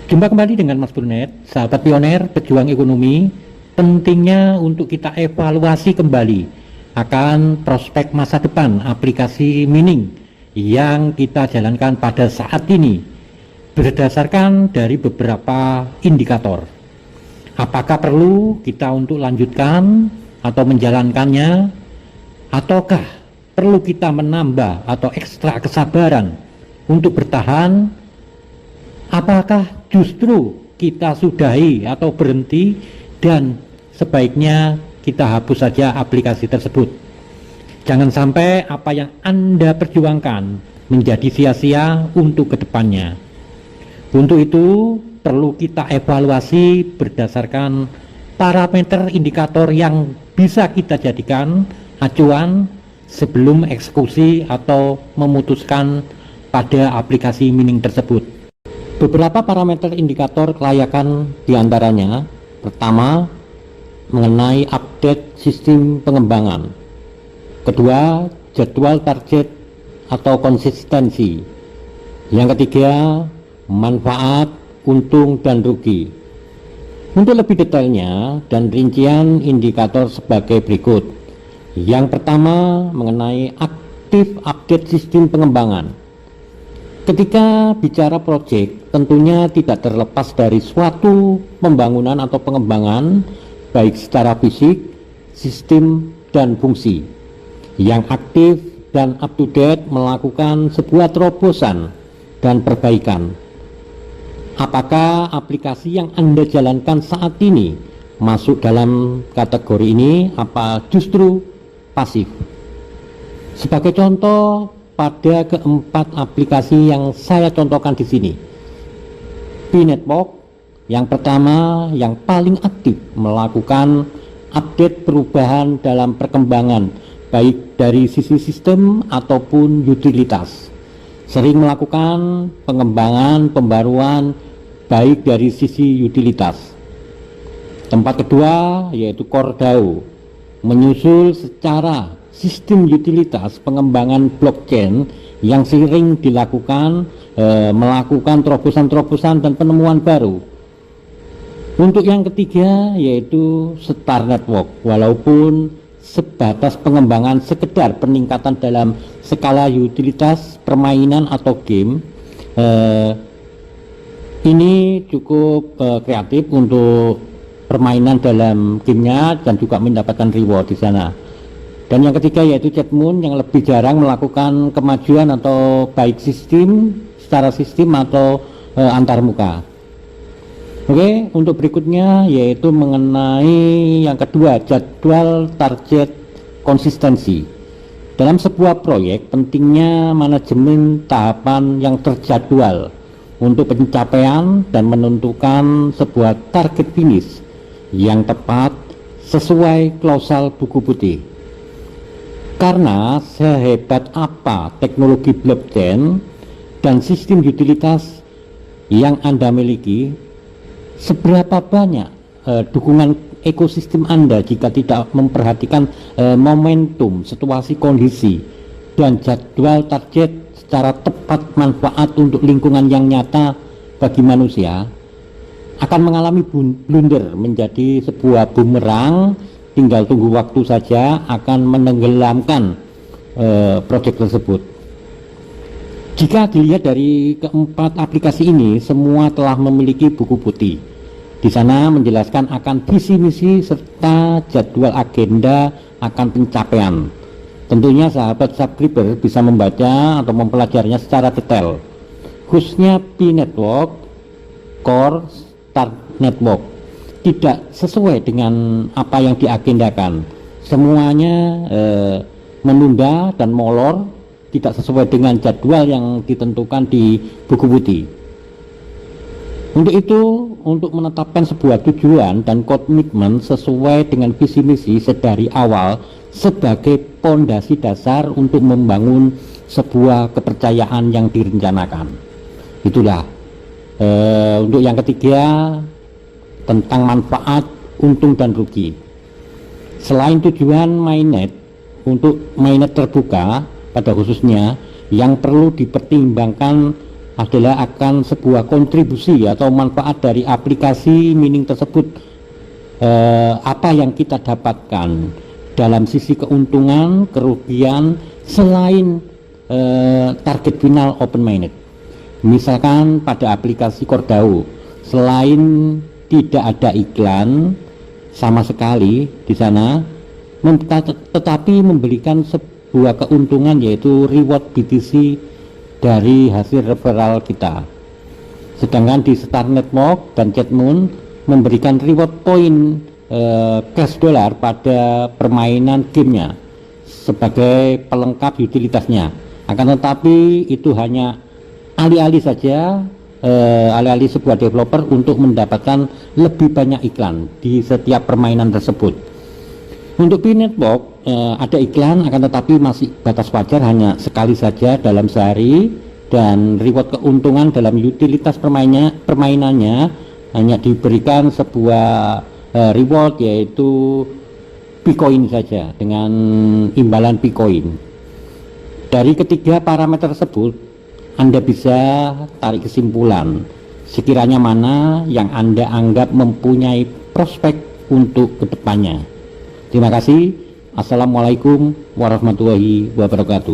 Jumpa kembali dengan Mas Brunet, sahabat pioner, pejuang ekonomi. Pentingnya untuk kita evaluasi kembali akan prospek masa depan aplikasi mining yang kita jalankan pada saat ini berdasarkan dari beberapa indikator. Apakah perlu kita untuk lanjutkan atau menjalankannya, ataukah perlu kita menambah atau ekstra kesabaran untuk bertahan? Apakah justru kita sudahi atau berhenti dan sebaiknya kita hapus saja aplikasi tersebut? Jangan sampai apa yang Anda perjuangkan menjadi sia-sia untuk kedepannya. Untuk itu perlu kita evaluasi berdasarkan parameter indikator yang bisa kita jadikan acuan sebelum eksekusi atau memutuskan pada aplikasi mining tersebut. Beberapa parameter indikator kelayakan diantaranya: pertama, mengenai update sistem pengembangan; kedua, jadwal target atau konsistensi; yang ketiga, manfaat, untung dan rugi. Untuk lebih detailnya dan rincian indikator sebagai berikut. Yang pertama, mengenai aktif update sistem pengembangan. Ketika bicara proyek, tentunya tidak terlepas dari suatu pembangunan atau pengembangan baik secara fisik, sistem, dan fungsi yang aktif dan up to date melakukan sebuah terobosan dan perbaikan. Apakah aplikasi yang Anda jalankan saat ini masuk dalam kategori ini apa justru pasif? Sebagai contoh, pada keempat aplikasi yang saya contohkan di sini, P-Network yang pertama yang paling aktif melakukan update perubahan dalam perkembangan baik dari sisi sistem ataupun utilitas, sering melakukan pengembangan pembaruan baik dari sisi utilitas. Tempat kedua yaitu Cordao, menyusul secara sistem utilitas pengembangan blockchain yang sering dilakukan, melakukan terobosan-terobosan dan penemuan baru. Untuk yang ketiga yaitu Star Network, walaupun sebatas pengembangan sekedar peningkatan dalam skala utilitas permainan atau game, ini cukup kreatif untuk permainan dalam gamenya dan juga mendapatkan reward di sana. Dan yang ketiga yaitu Chatmoon yang lebih jarang melakukan kemajuan atau baik sistem secara sistem atau antarmuka. Oke, untuk berikutnya yaitu mengenai yang kedua, jadwal target konsistensi. Dalam sebuah proyek pentingnya manajemen tahapan yang terjadwal untuk pencapaian dan menentukan sebuah target finish yang tepat sesuai klausal buku putih. Karena sehebat apa teknologi blockchain dan sistem utilitas yang Anda miliki, seberapa banyak dukungan ekosistem Anda jika tidak memperhatikan momentum, situasi kondisi, dan jadwal target secara tepat manfaat untuk lingkungan yang nyata bagi manusia, akan mengalami blunder menjadi sebuah bumerang. Tinggal tunggu waktu saja akan menenggelamkan proyek tersebut. Jika dilihat dari keempat aplikasi ini, semua telah memiliki buku putih. Di sana menjelaskan akan visi misi serta jadwal agenda akan pencapaian. Tentunya sahabat subscriber bisa membaca atau mempelajarinya secara detail. Khususnya P-Network, Core, Star Network tidak sesuai dengan apa yang diagendakan. Semuanya menunda dan molor, tidak sesuai dengan jadwal yang ditentukan di buku putih. Untuk itu, untuk menetapkan sebuah tujuan dan komitmen sesuai dengan visi misi sedari awal sebagai pondasi dasar untuk membangun sebuah kepercayaan yang direncanakan. Itulah untuk yang ketiga, tentang manfaat, untung dan rugi. Selain tujuan mainnet untuk mainnet terbuka pada khususnya, yang perlu dipertimbangkan adalah akan sebuah kontribusi atau manfaat dari aplikasi mining tersebut. Apa yang kita dapatkan dalam sisi keuntungan, kerugian selain target final open mainnet. Misalkan pada aplikasi Cordao, selain tidak ada iklan sama sekali di sana, tetapi memberikan sebuah keuntungan yaitu reward BTC dari hasil referral kita. Sedangkan di Star Network dan Chatmoon memberikan reward point cash dollar pada permainan gamenya sebagai pelengkap utilitasnya. Akan tetapi itu hanya alih-alih saja, alih-alih sebuah developer untuk mendapatkan lebih banyak iklan di setiap permainan tersebut. Untuk Pi Network ada iklan, akan tetapi masih batas wajar, hanya sekali saja dalam sehari, dan reward keuntungan dalam utilitas permainannya hanya diberikan sebuah reward yaitu Picoin saja dengan imbalan Picoin. Dari ketiga parameter tersebut Anda bisa tarik kesimpulan sekiranya mana yang Anda anggap mempunyai prospek untuk kedepannya. Terima kasih. Assalamualaikum warahmatullahi wabarakatuh.